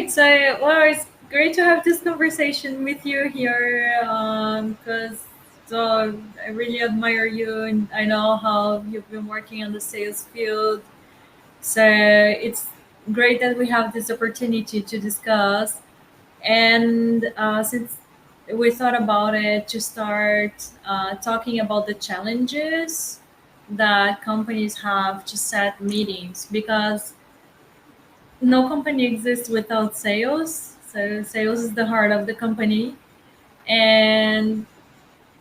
great. So, well, it's great to have this conversation with you here because I really admire you and I know how you've been working on the sales field. So, it's great that we have this opportunity to discuss. And since we thought about it, to start talking about the challenges that companies have to set meetings because no company exists without sales. So sales is the heart of the company, and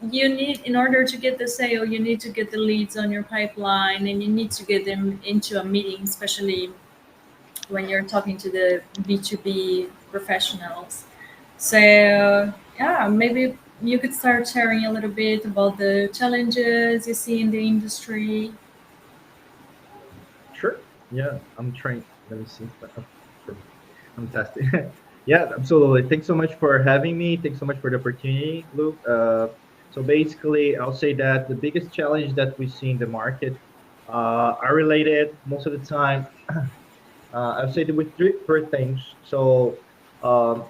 you need, in order to get the sale, you need to get the leads on your pipeline, and you need to get them into a meeting, especially when you're talking to the B2B professionals. So yeah, maybe you could start sharing a little bit about the challenges you see in the industry. Sure. Yeah, I'm trying. Let me see. Perfect. I'm testing. Yeah, absolutely. Thanks so much for having me. Thanks so much for the opportunity, Luke. So basically, I'll say that the biggest challenge that we see in the market are related most of the time. I'll say that with three things. So um,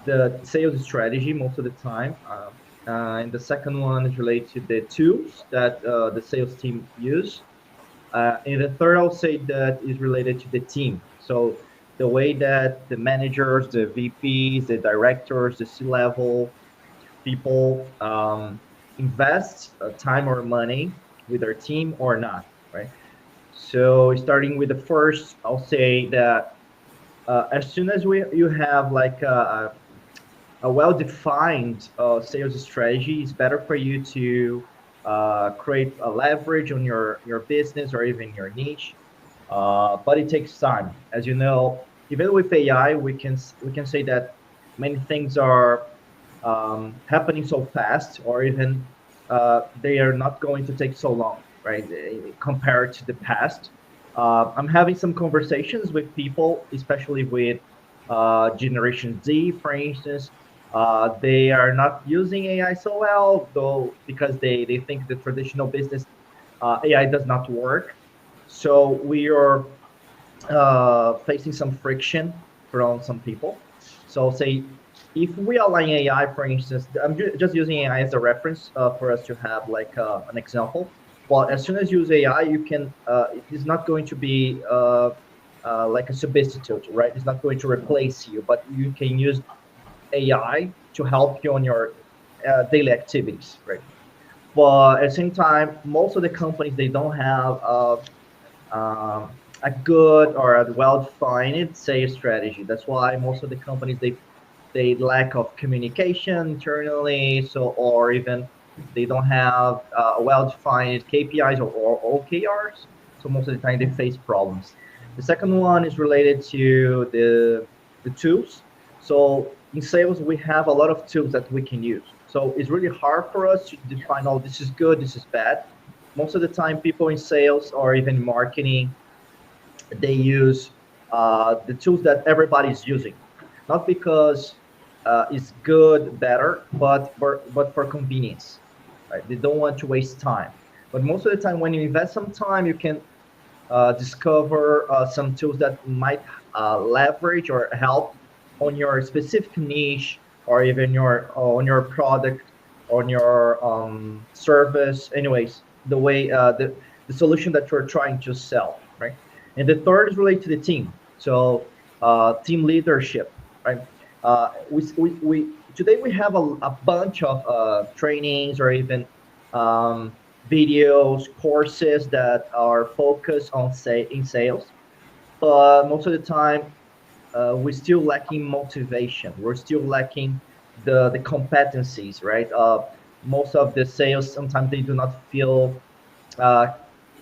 the sales strategy most of the time. And the second one is related to the tools that the sales team use. And the third, I'll say that is related to the team. So the way that the managers, the VPs, the directors, the C-level people invest time or money with their team or not, right? So starting with the first, I'll say that as soon as you have like a well-defined sales strategy, it's better for you to create a leverage on your business or even your niche. But it takes time, as you know. Even with AI, we can say that many things are happening so fast, or even they are not going to take so long, right? Compared to the past. I'm having some conversations with people, especially with Generation Z, for instance. They are not using AI so well, though, because they think the traditional business AI does not work. So we are facing some friction from some people. So say if we align AI, for instance, I'm just using AI as a reference for us to have like an example. Well, as soon as you use AI, you can. It is not going to be like a substitute, right? It's not going to replace you, but you can use AI to help you on your daily activities, right? But at the same time, most of the companies they don't have a good or a well-defined sales strategy. That's why most of the companies they lack of communication internally, so or even they don't have well-defined KPIs or OKRs. So most of the time they face problems. The second one is related to the tools. So in sales we have a lot of tools that we can use. So it's really hard for us to define, oh, this is good, this is bad. Most of the time people in sales or even marketing they use the tools that everybody's using, not because it's good, better, but for convenience. Right? They don't want to waste time. But most of the time, when you invest some time, you can discover some tools that might leverage or help on your specific niche or even your on your product, on your service. Anyways, the solution that you're trying to sell, right? And the third is related to the team. So team leadership, right? We today we have a bunch of trainings or even videos, courses that are focused on say in sales, but most of the time we're still lacking motivation. We're still lacking the competencies, right? Most of the sales sometimes they do not feel uh,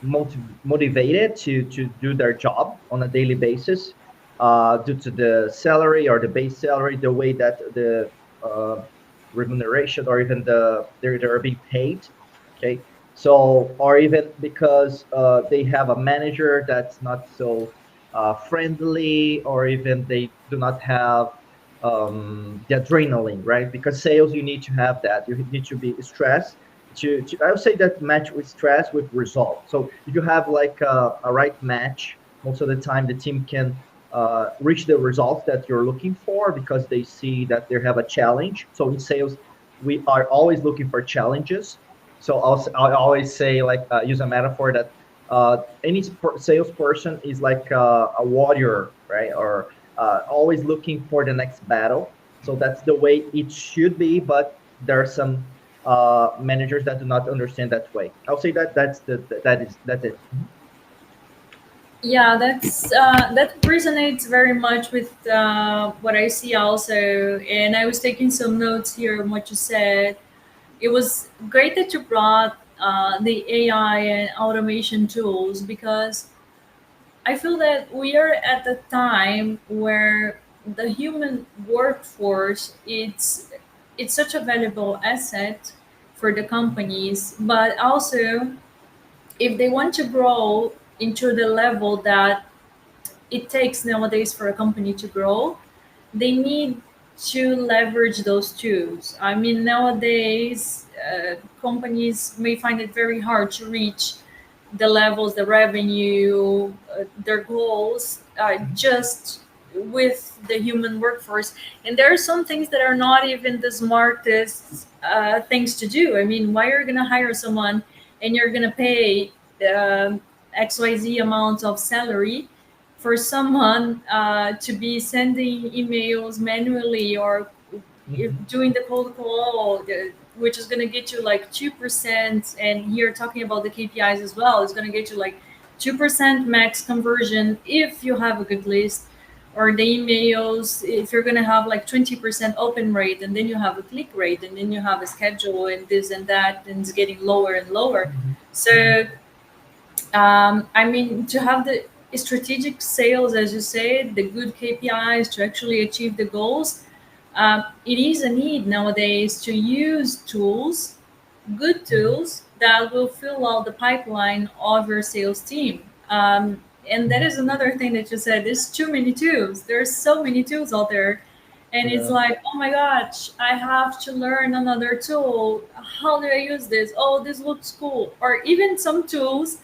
motivated to do their job on a daily basis due to the salary or the base salary, the way that the uh, remuneration or even they're being paid. Okay, so or even because they have a manager that's not so friendly, or even they do not have the adrenaline, right? Because sales, you need to have that. You need to be stressed. I would say that match with stress with result. So if you have like a right match, most of the time the team can reach the results that you're looking for because they see that they have a challenge. So in sales, we are always looking for challenges. So I always say, like, use a metaphor that any salesperson is like a warrior, right? Or always looking for the next battle. So that's the way it should be. But there are some managers that do not understand that way. I'll say that that's it. Yeah, that resonates very much with what I see also. And I was taking some notes here on what you said. It was great that you brought the AI and automation tools, because I feel that we are at the time where the human workforce, it's such a valuable asset for the companies, but also if they want to grow into the level that it takes nowadays for a company to grow, they need to leverage those tools. I mean, nowadays, companies may find it very hard to reach the levels, the revenue, their goals, just with the human workforce. And there are some things that are not even the smartest things to do. I mean, why are you going to hire someone and you're going to pay XYZ amount of salary for someone to be sending emails manually, or Mhm. doing the cold call, which is going to get you like 2%. And here, talking about the KPIs as well, it's going to get you like 2% max conversion if you have a good list. Or the emails, if you're going to have like 20% open rate, and then you have a click rate, and then you have a schedule and this and that, and it's getting lower and lower. Mhm. Mhm. So I mean, to have the strategic sales, as you say, the good KPIs to actually achieve the goals, it is a need nowadays to use tools, good Mhm. tools that will fill out the pipeline of your sales team. And that Mhm. is another thing that you said. There's too many tools. There's so many tools out there, and it's Yeah. like, oh my gosh, I have to learn another tool. How do I use this? Oh, this looks cool. Or even some tools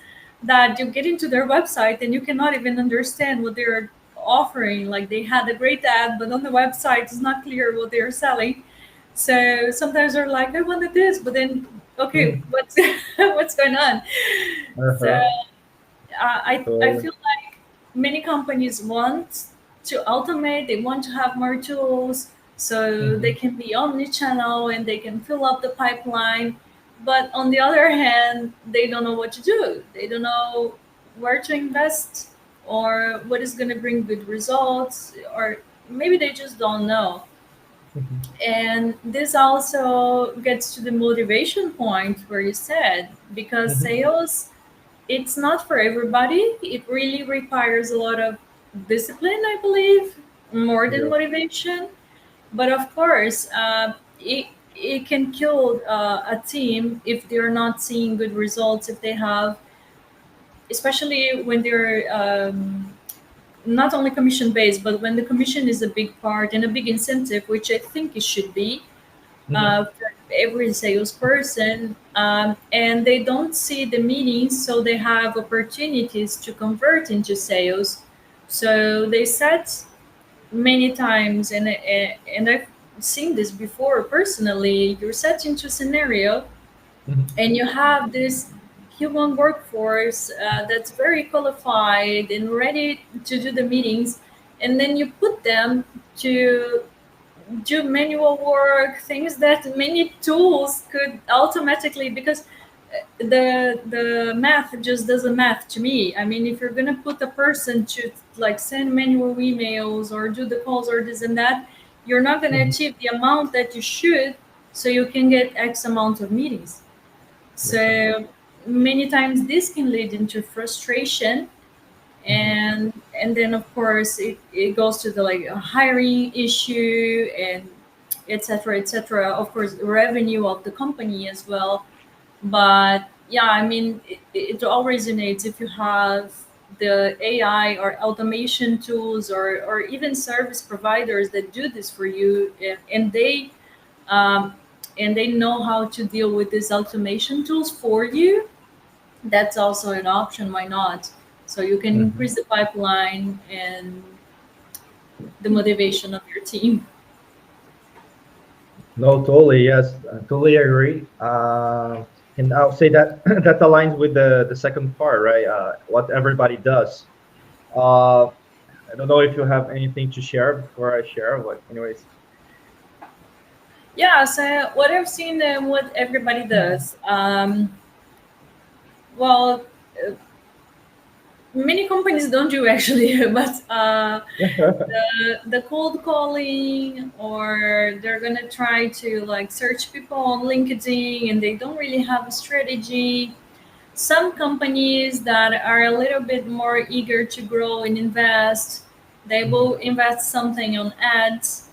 that you get into their website and you cannot even understand what they're offering. Like, they had a great ad, but on the website it's not clear what they're selling. So sometimes they're like, I wanted this, but then, okay, Mhm. what's what's going on? So Uh-huh. I So, feel like many companies want to automate. They want to have more tools so they mhm. can be omni-channel and they can fill up the pipeline. But on the other hand, they don't know what to do. They don't know where to invest or what is going to bring good results, or maybe they just don't know. Mhm. And this also gets to the motivation point where you said, because Mhm. sales, it's not for everybody. It really requires a lot of discipline, I believe, more than Yeah. motivation. But of course, it can kill a team if they're not seeing good results, if they have, especially when they're not only commission based, but when the commission is a big part and a big incentive, which I think it should be Mhm. for every salesperson, and they don't see the meetings, so they have opportunities to convert into sales. So they set many times, and I've seen this before personally. You're set into a scenario, Mhm. and you have this human workforce that's very qualified and ready to do the meetings, and then you put them to do manual work, things that many tools could automatically, because the math just doesn't math to me. I mean, if you're gonna put a person to like send manual emails or do the calls or this and that, you're not gonna Mhm. achieve the amount that you should, so you can get X amount of meetings. Makes sense. So many times this can lead into frustration, Mhm. and then of course it goes to the like a hiring issue, and etc etc, of course the revenue of the company as well. But yeah, I mean, it all resonates if you have the AI or automation tools, or even service providers that do this for you, um, and they know how to deal with these automation tools for you. That's also an option. Why not? So you can Mhm. increase the pipeline, and the motivation of your team. No, totally. Yes, I totally agree. And I'll say that that aligns with the second part, right? What everybody does. Uh, I don't know if you have anything to share before I share. But anyways, Yeah, so what I've seen and what everybody does. Well, uh, many companies don't do actually, but the cold calling, or they're gonna try to like search people on LinkedIn and they don't really have a strategy. Some companies that are a little bit more eager to grow and invest, they will invest something on ads.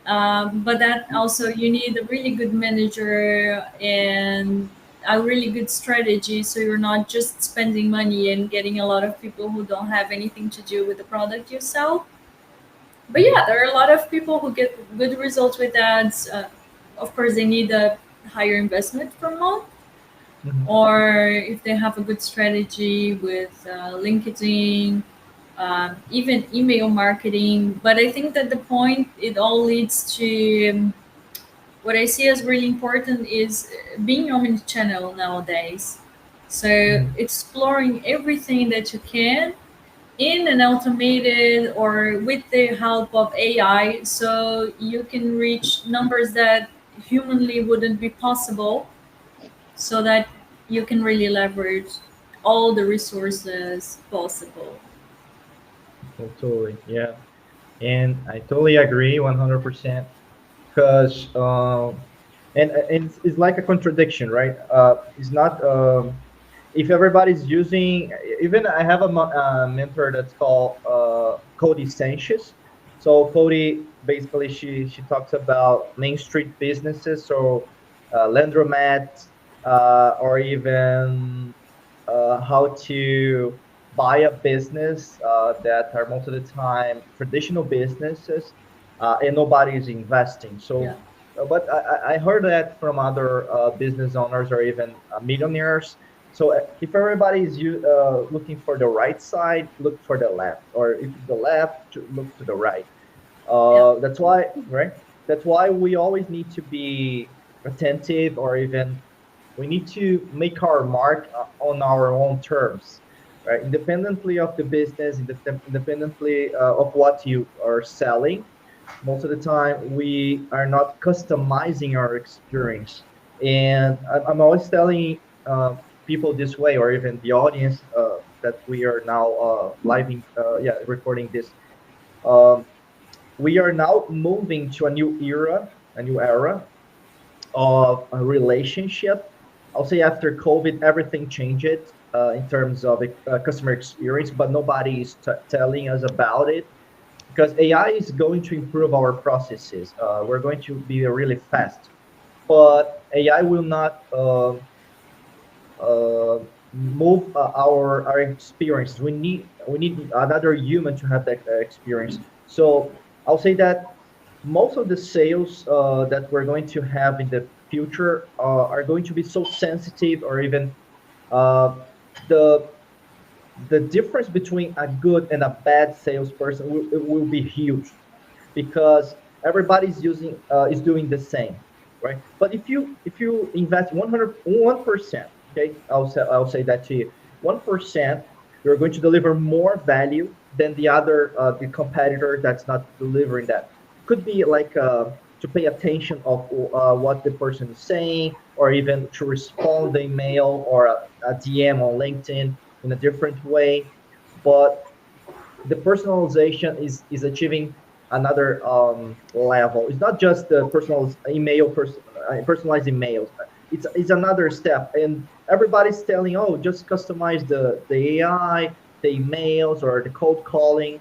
But that also you need a really good manager and a really good strategy, so you're not just spending money and getting a lot of people who don't have anything to do with the product you sell. But yeah, there are a lot of people who get good results with ads. Of course, they need a higher investment per month, or if they have a good strategy with LinkedIn, even email marketing. But I think that the point it all leads to, what I see as really important is being omnichannel nowadays. So exploring everything that you can in an automated or with the help of AI, so you can reach numbers that humanly wouldn't be possible, so that you can really leverage all the resources possible. oh, totally. Yeah, and I totally agree 100%. Because and it's like a contradiction, right? It's not if everybody's using. Even I have a mentor that's called Cody Sanchez. So Cody basically she talks about Main Street businesses, so laundromat, or even how to buy a business that are most of the time traditional businesses, and nobody is investing. Yeah, So, but I heard that from other business owners or even millionaires. So if everybody is looking for the right side, look for the left, or if the left, to look to the right. yeah, That's why, right? That's why we always need to be attentive, or even we need to make our mark on our own terms, right? Independently of the business, independently of what you are selling. Most of the time, we are not customizing our experience. And I'm always telling people this way, or even the audience that we are now yeah, recording this. Um, we are now moving to a new era of a relationship. I'll say after COVID, everything changed in terms of customer experience, but nobody is telling us about it because AI is going to improve our processes. We're going to be really fast, but AI will not uh, move our experience. We need another human to have that experience. So I'll say that most of the sales that we're going to have in the future are going to be so sensitive, or even uh, the the difference between a good and a bad salesperson will be huge, because everybody's using is doing the same, right? But if you invest 101%, okay, I'll say that to you, 1%, you're going to deliver more value than the competitor that's not delivering that. Could be like to pay attention of what the person is saying, or even to respond the email or a DM on LinkedIn in a different way. But the personalization is achieving another level. It's not just the personalized emails. It's another step, and everybody's telling, oh, just customize the AI, the emails, or the cold calling,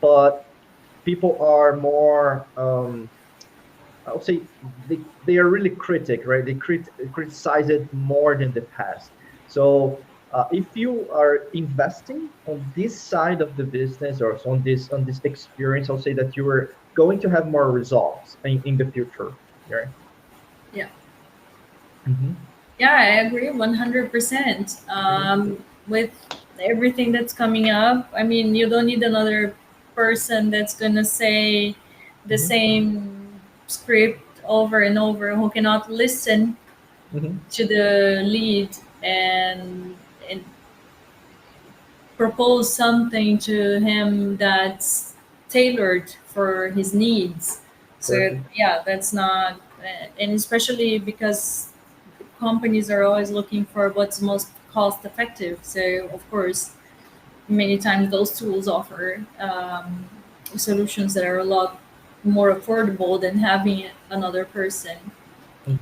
but people are more I would say they are really critic, right? They criticize it more than the past. So if you are investing on this side of the business, or on this experience, I'll say that you are going to have more results in the future. Right? yeah. Mm-hmm. Yeah, I agree 100%. With everything that's coming up, I mean, you don't need another. person that's gonna say the Hmm. same script over and over, who cannot listen Hmm. to the lead and propose something to him that's tailored for his needs. So Perfect. yeah, that's not, and especially because companies are always looking for what's most cost effective. So of course, many times those tools offer solutions that are a lot more affordable than having another person. Hmm.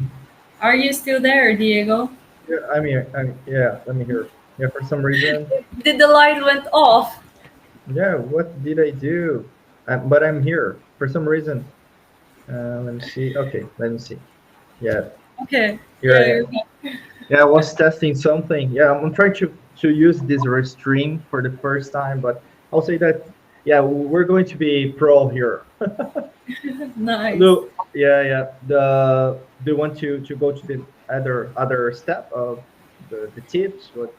Are you still there, Diego? Yeah, I'm here. Yeah, let me hear. Yeah, for some reason. Did the light went off? Yeah, what did I do? But I'm here for some reason. Let me see. Okay, let me see. Yeah, Okay, here yeah, I you're am. back. Yeah, I was testing something. Yeah, I'm trying to use this restream for the first time, but I'll say that yeah, we're going to be pro here. Nice. Look, yeah, yeah. Do you want to go to the other step of the tips? What?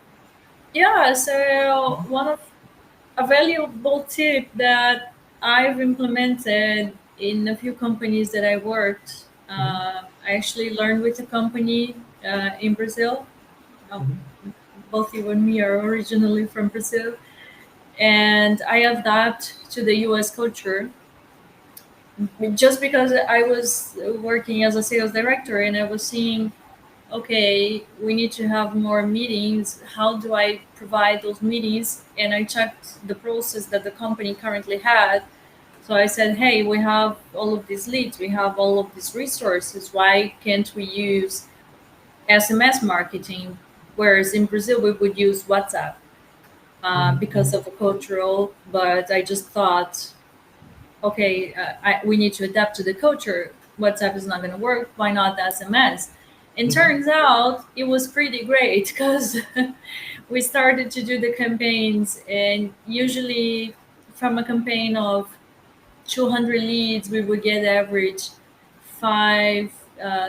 Yeah, so Mhm. one of a valuable tip that I've implemented in a few companies that I worked. Mhm. I actually learned with a company in Brazil. Um, Mhm. Both you and me are originally from Brazil, and I adapt to the U.S. culture just because I was working as a sales director and I was seeing, okay, we need to have more meetings. How do I provide those meetings? And I checked the process that the company currently had. So I said, hey, we have all of these leads, we have all of these resources. Why can't we use SMS marketing? Whereas in Brazil, we would use WhatsApp Mhm. because Mhm. of the cultural. But I just thought, okay, we need to adapt to the culture. WhatsApp is not going to work. Why not SMS? And Mhm. turns out it was pretty great because we started to do the campaigns, and usually from a campaign of 200 leads, we would get average five,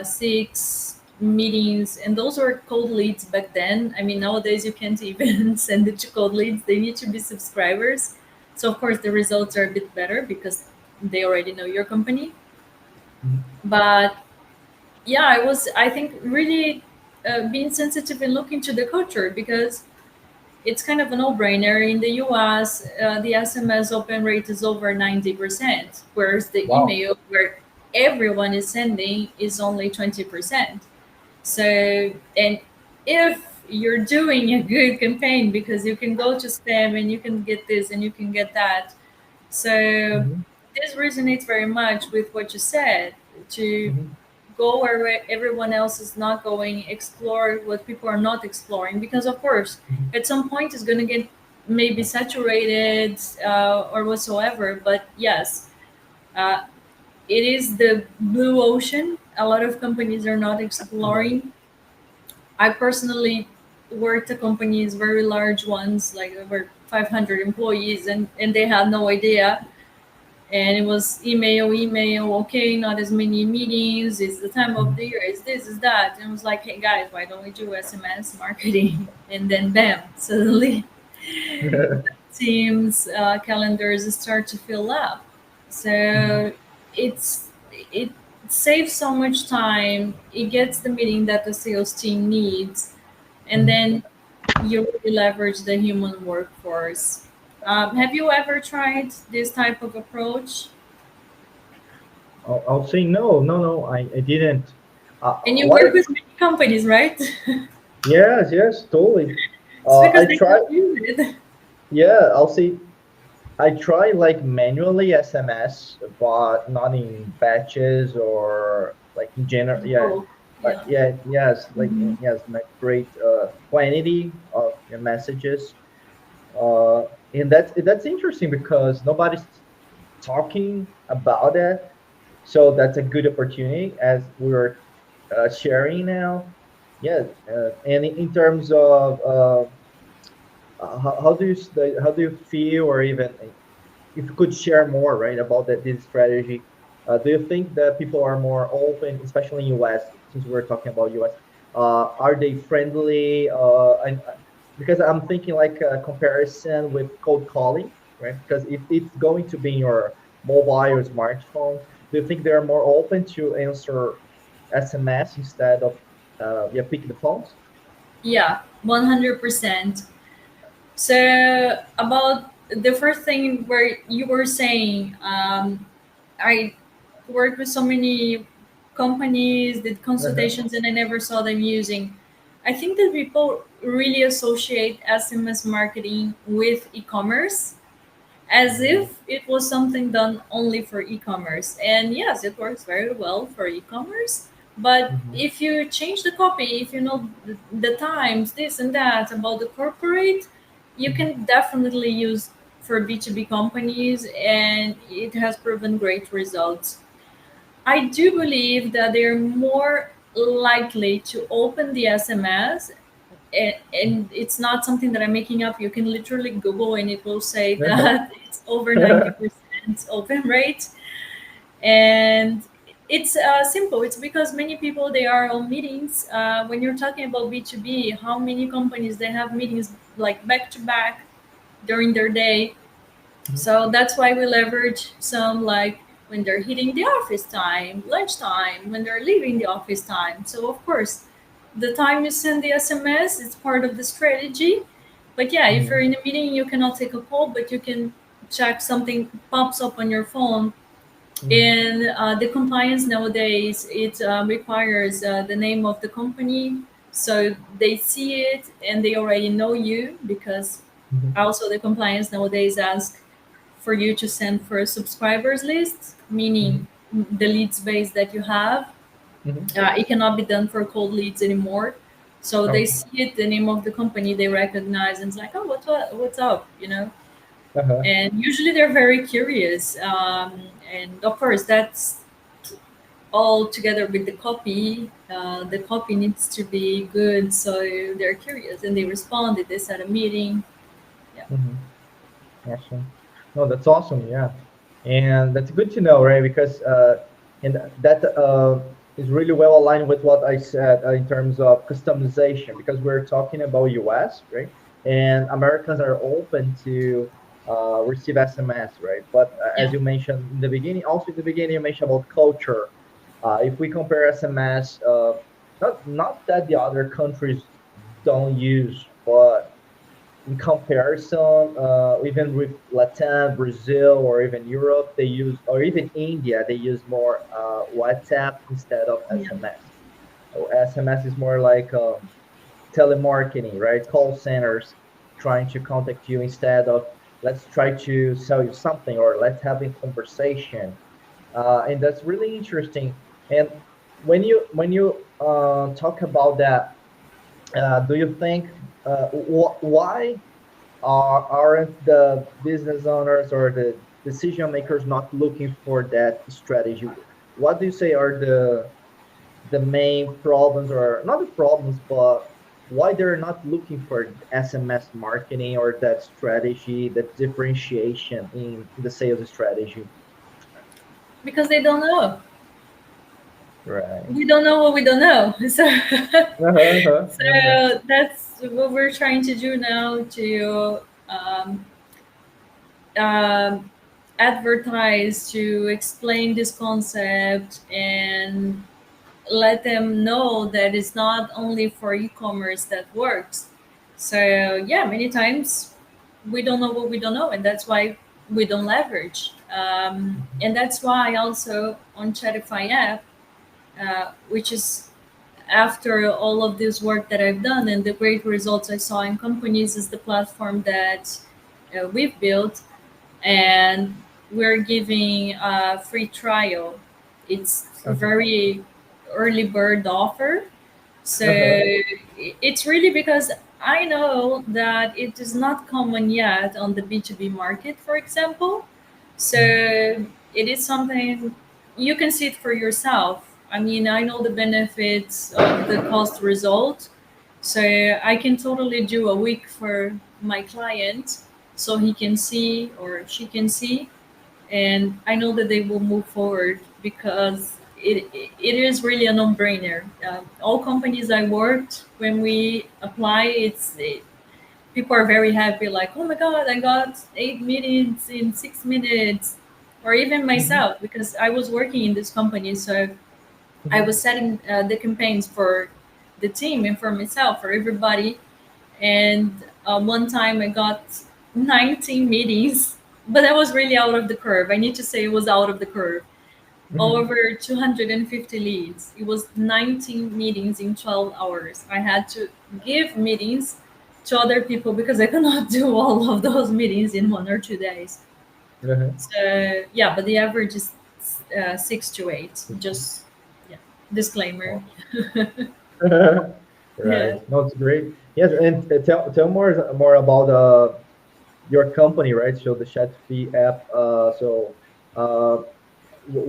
six meetings, and those were cold leads back then. I mean, nowadays you can't even send it to cold leads; they need to be subscribers. So of course the results are a bit better because they already know your company. Mhm. But yeah, I was, I think, really being sensitive and looking to the culture because it's kind of a no-brainer. In the US, the SMS open rate is over 90%, whereas the Wow. email where everyone is sending is only 20%. So, and if you're doing a good campaign, because you can go to spam and you can get this and you can get that. So Mhm. this resonates very much with what you said, to Mhm. go where everyone else is not going, explore what people are not exploring, because of course Mhm. at some point it's going to get maybe saturated or whatsoever. But yes, uh, it is the blue ocean. A lot of companies are not Yeah. exploring. I personally worked at companies, very large ones, like over 500 employees, and they had no idea. And it was email, email, okay, not as many meetings, it's the time of Mhm. the year, it's this, is that. And it was like, hey guys, why don't we do SMS marketing? And then bam, suddenly teams calendars start to fill up. Mhm. So it saves so much time, it gets the meeting that the sales team needs, and Mhm. then you really leverage the human workforce. Have you ever tried this type of approach? I'll say no, no, no. I didn't. And you What? work with many companies, right? Yes, yes, totally. It's I because they try. don't use it. Yeah, I'll say I try like manually SMS, but not in batches or like in general. Yeah, Oh, but yeah. yeah, yes, Mhm. yes, like great quantity of messages. Uh, and that's interesting because nobody's talking about it. So that's a good opportunity as we were sharing now. Yeah, and in terms of how do you how do you feel, or even if you could share more, right, about this strategy? Do you think that people are more open, especially in US, since we're talking about US? Are they friendly? And because I'm thinking like a comparison with cold calling. right? Because if it's going to be in your mobile or smartphone, do you think they're more open to answer SMS instead of yeah, pick the phones? Yeah, 100%. So about the first thing where you were saying, I worked with so many companies, did Uh-huh. consultations, and I never saw them using. I think that people really associate SMS marketing with e-commerce as Mhm. if it was something done only for e-commerce. And yes, it works very well for e-commerce. But Mhm. if you change the copy, if you know the times, this and that about the corporate, you Mhm. can definitely use for B2B companies, and it has proven great results. I do believe that they're more likely to open the SMS, and it's not something that I'm making up. You can literally Google and it will say that it's over Uh-huh. 90% open rate. And it's simple. It's because many people they are on meetings. When you're talking about B2B, how many companies they have meetings like back to back during their day, so that's why we leverage some like when they're hitting the office time, lunchtime, when they're leaving the office time. So of course, the time you send the SMS is part of the strategy. But yeah, if you're Mhm. in a meeting, you cannot take a call, but you can check something pops up on your phone. Mhm. And the compliance nowadays, it requires the name of the company, so they see it and they already know you because Mhm. also the compliance nowadays ask for you to send for a subscribers list, Mhm. meaning the leads base that you have. Mhm. It cannot be done for cold leads anymore. So they Okay. see it, the name of the company, they recognize, and it's like, oh, what's up, you know? Uh-huh. And usually they're very curious. And of course, that's all together with the copy. The copy needs to be good, so they're curious and they respond. They set a meeting. Yeah, Mhm. Awesome. No, that's awesome. Yeah, and that's good to know, right? Because and that is really well aligned with what I said in terms of customization. Because we're talking about U.S., right? And Americans are open to receive SMS, right? But as yeah, you mentioned in the beginning, also in the beginning, you mentioned about culture. If we compare SMS, not that the other countries don't use, but in comparison, even with Latin, Brazil, or even Europe, they use, or even India, they use more WhatsApp instead of yeah, SMS. So SMS is more like telemarketing, right? Call centers trying to contact you instead of let's try to sell you something or let's have a conversation. And that's really interesting. And when you talk about that, do you think why aren't the business owners or the decision makers not looking for that strategy? What do you say are the main problems, or not the problems, but why they're not looking for SMS marketing or that strategy, that differentiation in the sales strategy? because they don't know. Right. We don't know what we don't know. So, Uh-huh, uh-huh, so that's what we're trying to do now to um, um, advertise, to explain this concept, and let them know that it's not only for e-commerce that works. So yeah, many times we don't know what we don't know, and that's why we don't leverage. And that's why also on Chatfyapp, which is after all of this work that I've done and the great results I saw in companies, is the platform that we've built, and we're giving a free trial. It's a uh-huh, very early bird offer. So uh-huh, it's really because I know that it is not common yet on the B2B market, for example. So mhm, it is something you can see it for yourself. I mean, I know the benefits of the cost result. So I can totally do a week for my client so he can see or she can see, and I know that they will move forward because it is really a no-brainer. All companies I worked when we apply, people are very happy, like, oh my god, I got 8 meetings in 6 minutes. Or even Mhm. myself, because I was working in this company, so I Mhm. was setting the campaigns for the team and for myself, for everybody. And one time I got 19 meetings, but I was really out of the curve. I need to say it was out of the curve. Mhm. Over 250 leads. It was 19 meetings in 12 hours. I had to give meetings to other people because I cannot do all of those meetings in 1 or 2 days. Uh-huh. So yeah, but the average is 6 to 8. Just yeah, disclaimer. Awesome. Yeah. Right. No, it's great. Yes, and tell more about your company, right? So the Chatfyapp. Uh,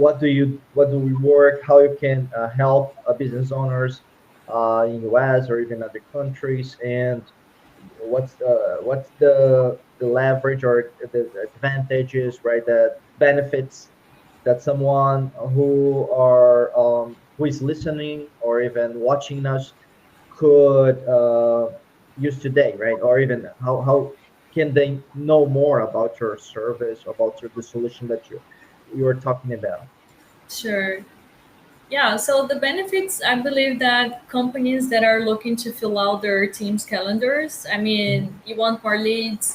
what do we work? How you can help business owners in US or even other countries, and what's the leverage or the advantages, right? The benefits that someone who is listening or even watching us could use today, right? Or even how can they know more about your service, about the solution that you are talking about? Sure. Yeah, so the benefits, I believe that companies that are looking to fill out their team's calendars, I Mhm. mean, you want more leads,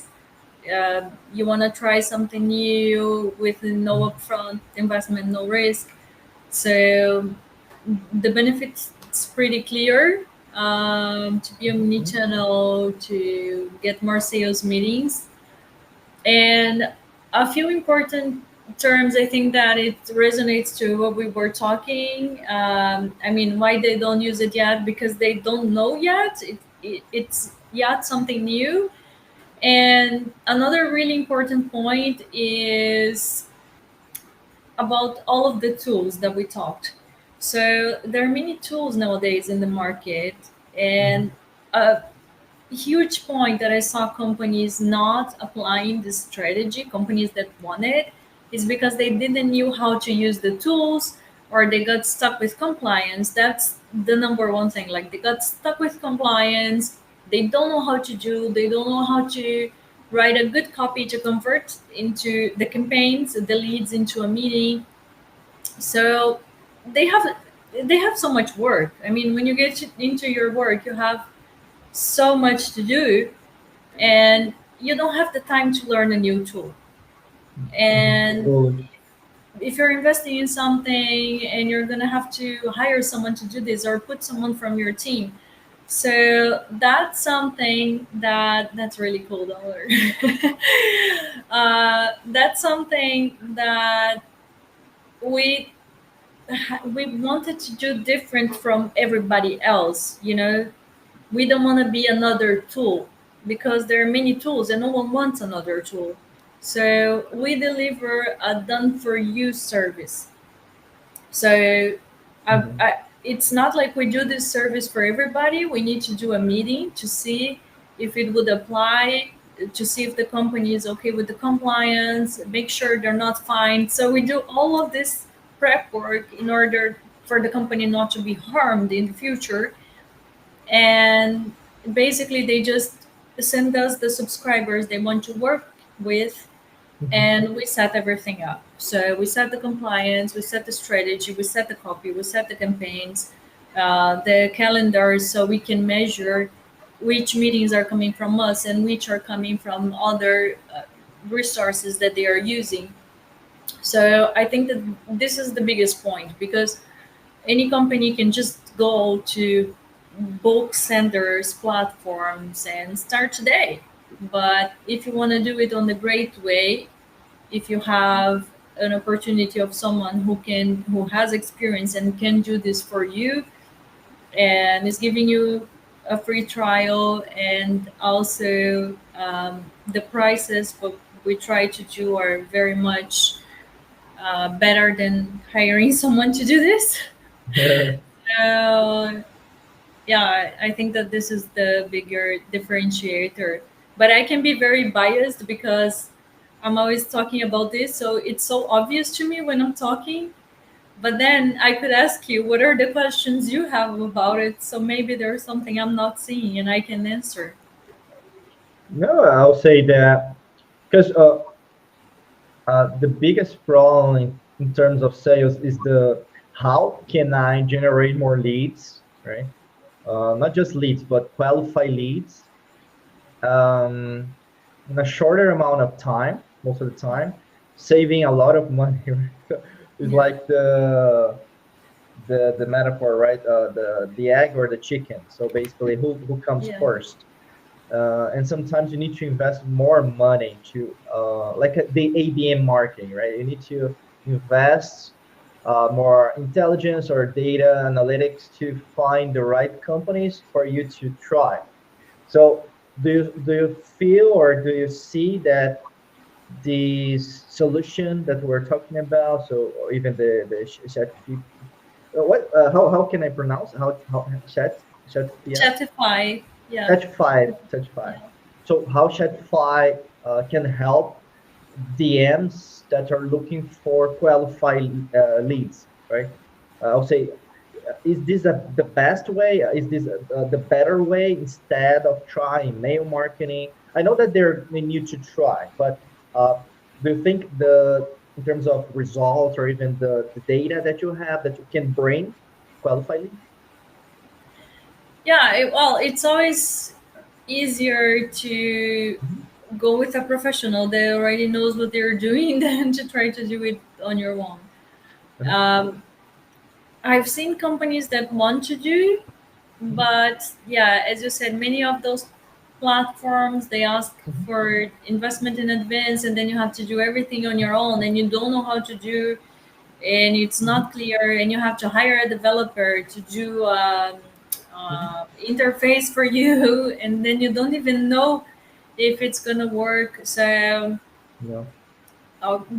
you want to try something new with no Mhm. upfront investment, no risk. So the benefits it's pretty clear, to be Mhm. omnichannel, to get more sales meetings, and a few important terms. I think that it resonates to what we were talking. I mean, why they don't use it yet? Because they don't know yet. It's yet something new. And another really important point is about all of the tools that we talked. So there are many tools nowadays in the market, Mhm. and a huge point that I saw companies not applying this strategy, companies that want it, is because they didn't knew how to use the tools, or they got stuck with compliance. That's the number one thing. Like, they got stuck with compliance. They don't know how to do. They don't know how to write a good copy to convert into the campaigns, the leads into a meeting. So they have they have so much work. I mean, when you get into your work, you have so much to do, and you don't have the time to learn a new tool. Mhm. And Totally. if you're investing in something and you're going to have to hire someone to do this or put someone from your team, so that's something that's really cool, dollar. That's something that we we wanted to do different from everybody else, we don't want to be another tool, because there are many tools and no one wants another tool. So we deliver a done for you service. So Mhm. it's not like we do this service for everybody. We need to do a meeting to see if it would apply, to see if the company is okay with the compliance, make sure they're not fined. So we do all of this prep work in order for the company not to be harmed in the future. And basically they just send us the subscribers they want to work with, Mhm. and we set everything up. So we set the compliance, we set the strategy, we set the copy, we set the campaigns, the calendars, so we can measure which meetings are coming from us and which are coming from other resources that they are using. So I think that this is the biggest point, because any company can just go to bulk senders platforms and start today. But if you want to do it on the great way, if you have an opportunity of someone who has experience and can do this for you, and is giving you a free trial, and also the prices what we try to do are very much better than hiring someone to do this. So yeah, I think that this is the bigger differentiator. But I can be very biased because I'm always talking about this, so it's so obvious to me when I'm talking. But then I could ask you, what are the questions you have about it? So maybe there's something I'm not seeing and I can answer. No, I'll say that because the biggest problem in terms of sales is the how can I generate more leads, right? Not just leads, but qualify leads um, in a shorter amount of time, most of the time, saving a lot of money. Right? So it's Yeah, like the metaphor, right? The egg or the chicken. So basically, who comes yeah, first? And sometimes you need to invest more money to the ABM marketing, right? You need to invest more intelligence or data analytics to find the right companies for you to try. So do you feel or do you see that this solution that we're talking about, so or even the chat fee, what how can I pronounce how chat Chatify. Yeah, Chatfyapp. yeah, So how Chatfyapp can help DMs that are looking for qualified leads, right? I'll say, is this the best way? Is this the better way instead of trying mail marketing? I know that they need to try, but do you think in terms of results or even the data that you have that you can bring qualified leads? yeah. Well, it's always easier to Mhm. go with a professional that already knows what they're doing than to try to do it on your own. Uh-huh. Um, I've seen companies that want to do, Mhm. but yeah, as you said, many of those platforms they ask Mhm. for investment in advance, and then you have to do everything on your own, and you don't know how to do, and it's Mhm. not clear, and you have to hire a developer to do Mhm. interface for you, and then you don't even know if it's gonna work. So Yeah.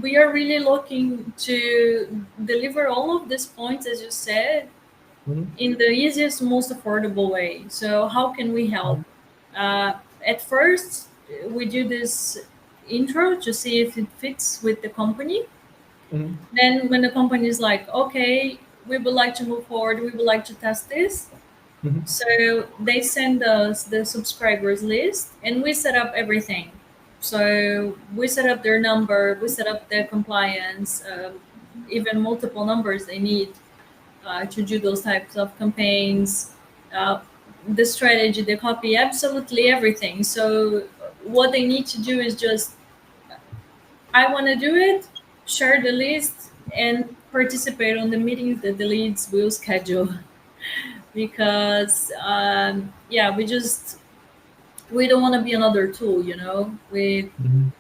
we are really looking to deliver all of these points, as you said, Mhm. in the easiest, most affordable way. So, how can we help? Mhm. Uh, at first, we do this intro to see if it fits with the company. Mhm. Then, when the company is like, okay, we would like to move forward, we would like to test this. Mhm. So, they send us the subscribers list and we set up everything. So, we set up their number, we set up their compliance, even multiple numbers they need to do those types of campaigns, uh, the strategy, the copy, absolutely everything. So what they need to do is just, I want to do it, share the list, and participate on the meetings that the leads will schedule. Because yeah, we don't want to be another tool. We Mhm.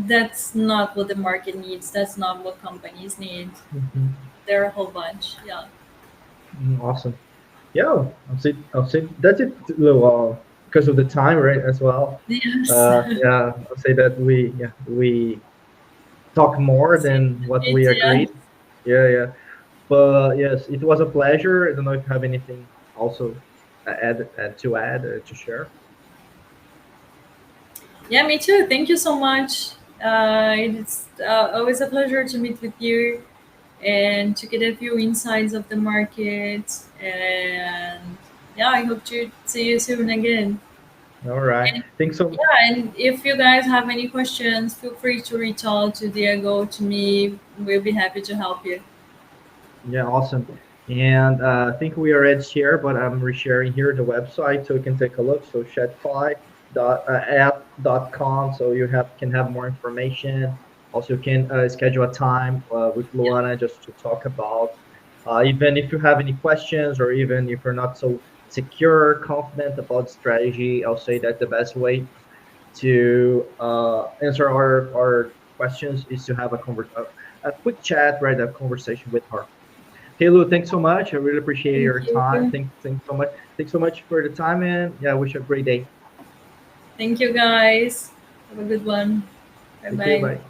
That's not what the market needs. That's not what companies need. Mhm. There are a whole bunch. Yeah. Awesome. Yeah, I'll say that's it. Because of the time, right? As well. Yes. Yeah, I'll say that we talk more See, than what it, we yeah. agreed. Yeah, yeah. But yes, it was a pleasure. I don't know if you have anything also to share. Yeah, me too. Thank you so much. It's always a pleasure to meet with you and to get a few insights of the market. And yeah, I hope to see you soon again. All right. And Thanks so. yeah, and if you guys have any questions, feel free to reach out to Diego, to me. We'll be happy to help you. Yeah, awesome. And I think we already shared, but I'm resharing here the website so you can take a look. So app.com, so you can have more information. Also, you can schedule a time with Yeah. Luana just to talk about. Even if you have any questions, or even if you're not so secure, confident about strategy, I'll say that the best way to answer our questions is to have a quick chat, right? A conversation with her. Hey Lou, thanks so much. I really appreciate Thank your time. you. Thanks so much. Thanks so much for the time, and yeah, I wish you a great day. Thank you, guys. Have a good one. Bye Thank you. bye. Bye.